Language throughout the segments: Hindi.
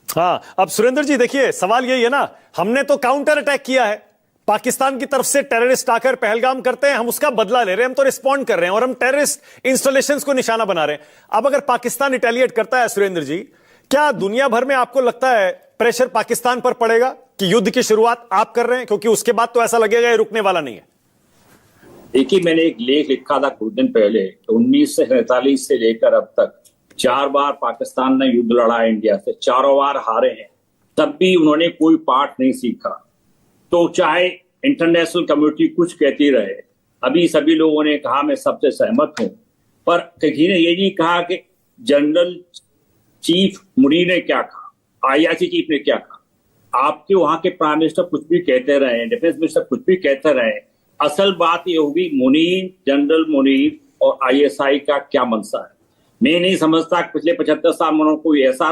हाँ, अब सुरेंद्र जी देखिए, सवाल यही है ना, हमने तो काउंटर अटैक किया है, पाकिस्तान की तरफ से टेररिस्ट आकर पहलगाम करते हैं, हम उसका बदला ले रहे हैं, हम तो रिस्पॉन्ड कर रहे हैं और हम टेररिस्ट इंस्टॉलेशंस को निशाना बना रहे हैं। अब अगर पाकिस्तान रिटेलिएट करता है सुरेंद्र जी, क्या दुनिया भर में आपको लगता है प्रेशर पाकिस्तान पर पड़ेगा कि युद्ध की शुरुआत आप कर रहे हैं? क्योंकि उसके बाद तो ऐसा लगेगा ये रुकने वाला नहीं है। देखिए, मैंने एक लेख लिखा था कुछ दिन पहले, 1947 से लेकर अब तक 4 बार पाकिस्तान ने युद्ध लड़ा इंडिया से, चारों बार हारे हैं, तब भी उन्होंने कोई पाठ नहीं सीखा। तो चाहे इंटरनेशनल कम्युनिटी कुछ कहती रहे, अभी सभी लोगों ने कहा, मैं सबसे सहमत हूं, पर किसी ने ये नहीं कहा कि जनरल चीफ मुनीर ने क्या कहा, आईआरसी चीफ ने क्या कहा। आपके वहां के प्राइम मिनिस्टर कुछ भी कहते रहे, डिफेंस मिनिस्टर कुछ भी कहते रहे, असल बात ये होगी मुनीर, जनरल मुनीर और आईएसआई का क्या मंशा है। मैं नहीं समझता कि पिछले 75 साल में उन्होंने कोई ऐसा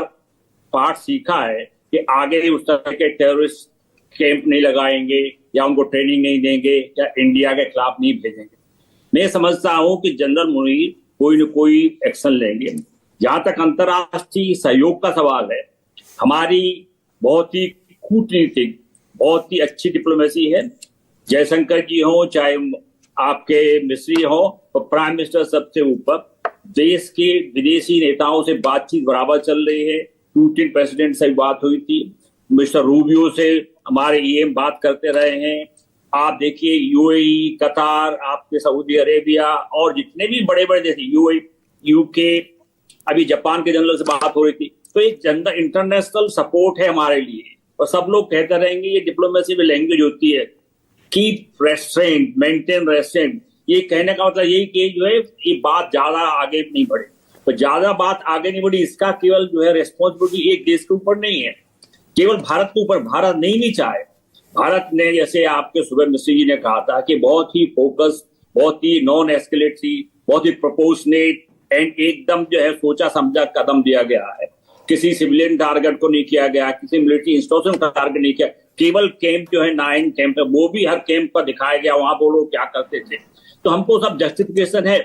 पाठ सीखा है कि आगे उस तरह के टेररिस्ट कैंप नहीं लगाएंगे या उनको ट्रेनिंग नहीं देंगे या इंडिया के खिलाफ नहीं भेजेंगे। मैं समझता हूं कि जनरल मुनीर कोई न कोई एक्शन लेंगे। जहां तक अंतर्राष्ट्रीय सहयोग का सवाल है, हमारी बहुत ही कूटनीतिक, बहुत ही अच्छी डिप्लोमेसी है। जयशंकर जी हो, चाहे आपके मिस्री हो, और प्राइम मिनिस्टर सबसे ऊपर, देश के विदेशी नेताओं से बातचीत बराबर चल रही है। पुतिन प्रेसिडेंट से बात हुई थी, मिस्टर रूबियो से हमारे ईएम बात करते रहे हैं। आप देखिए यूएई, कतार, आपके सऊदी अरेबिया और जितने भी बड़े बड़े देश, यूएई, यूके, अभी जापान के जनरल से बात हो रही थी। तो एक जनरल इंटरनेशनल सपोर्ट है हमारे लिए, और सब लोग कहते रहेंगे, ये डिप्लोमेसी में लैंग्वेज होती है, कीप रेस्ट्रेंट, मेंटेन रेस्ट्रेंट। ये कहने का मतलब यही कि जो है ये बात ज्यादा आगे नहीं बढ़े। तो ज्यादा बात आगे नहीं बढ़ी, इसका केवल जो है रेस्पॉन्सिबिलिटी एक देश के ऊपर नहीं है, केवल भारत के ऊपर। भारत नहीं चाहे, भारत ने, जैसे आपके सुबह मिश्री जी ने कहा था, कि बहुत ही फोकस, बहुत ही नॉन एस्केलेटरी, बहुत ही प्रोपोर्शनेट एंड एकदम जो है सोचा समझा कदम दिया गया है। किसी सिविलियन टारगेट को नहीं किया गया, किसी मिलिट्री इंस्टीट्यूशन का टारगेट नहीं किया। केवल कैंप जो है 9 कैंप है, वो भी हर कैंप पर दिखाया गया, वहां वो लोग क्या करते थे। तो हमको सब जस्टिफिकेशन है,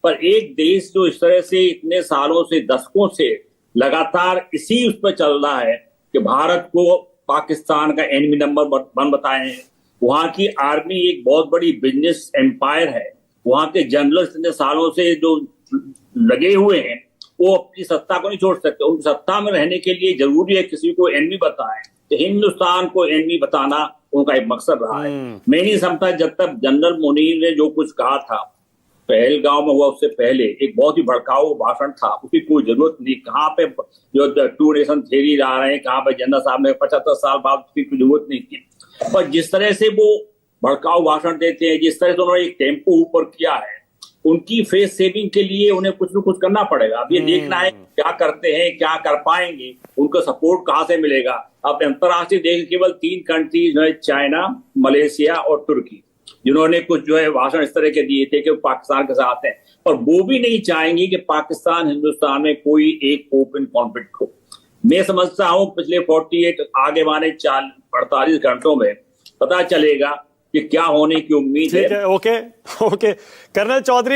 पर एक देश जो इस तरह से इतने सालों से, दशकों से लगातार इसी उस पर चल रहा है कि भारत को पाकिस्तान का एनिमी नंबर 1 बताए हैं। वहां की आर्मी एक बहुत बड़ी बिजनेस एम्पायर है, वहां के जनरल्स इतने सालों से जो लगे हुए हैं, वो अपनी सत्ता को नहीं छोड़ सकते। उन सत्ता में रहने के लिए जरूरी है किसी को एनिमी बताएं, तो हिंदुस्तान को एनिमी बताना उनका एक मकसद रहा है। मैं नहीं समझता, जब तक जनरल मुनीर ने जो कुछ कहा था पहलगांव में हुआ, उससे पहले एक बहुत ही भड़काऊ भाषण था, उसकी कोई जरूरत नहीं। कहाँ पे जो 2 नेशन थ्योरी ला रहे हैं, कहाँ पे जिन्ना साहब ने 75 साल बाद उसकी कोई जरूरत नहीं थी। पर जिस तरह से वो भड़काऊ भाषण देते हैं, जिस तरह से उन्होंने एक टेम्पो ऊपर किया है, उनकी फेस सेविंग के लिए उन्हें कुछ न कुछ करना पड़ेगा। अब ये देखना है क्या करते हैं, क्या कर पाएंगे, उनको सपोर्ट कहां से मिलेगा। अब अंतर्राष्ट्रीय देश केवल 3 कंट्रीज जो है, चाइना, मलेशिया और तुर्की, जिन्होंने कुछ जो है भाषण इस तरह के दिए थे कि पाकिस्तान के साथ हैं, पर वो भी नहीं चाहेंगे कि पाकिस्तान हिंदुस्तान में कोई एक ओपन कॉन्फ्लिक्ट हो। मैं समझता हूं पिछले 48 आगे वाले 48 घंटों में पता चलेगा कि क्या होने की उम्मीद है। Okay colonel Chaudhary.